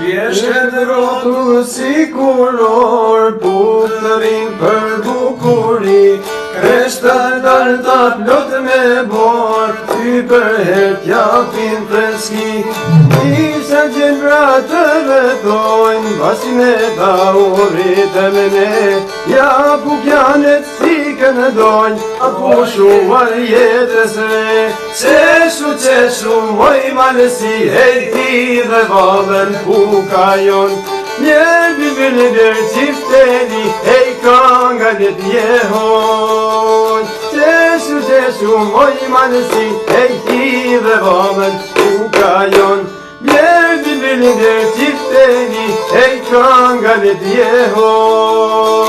Pjeshet rotu si kuror, putërin për bukuri, Kreshtar darta plot me bor, ty për het japin freski. Nisa gjelbra të vetojnë, basi me ta uritëm ne, ja bukjanet si kënë dojnë, apo shumar jetës re. Qeshu, moj malësi, hej ti dhe valën pukajon, Njerë bibilër qifteri, hej kangalit jehon. Qeshu, moj malësi, hej ti dhe valën pukajon, Njerë bibilër qifteri, hej kangalit jehon.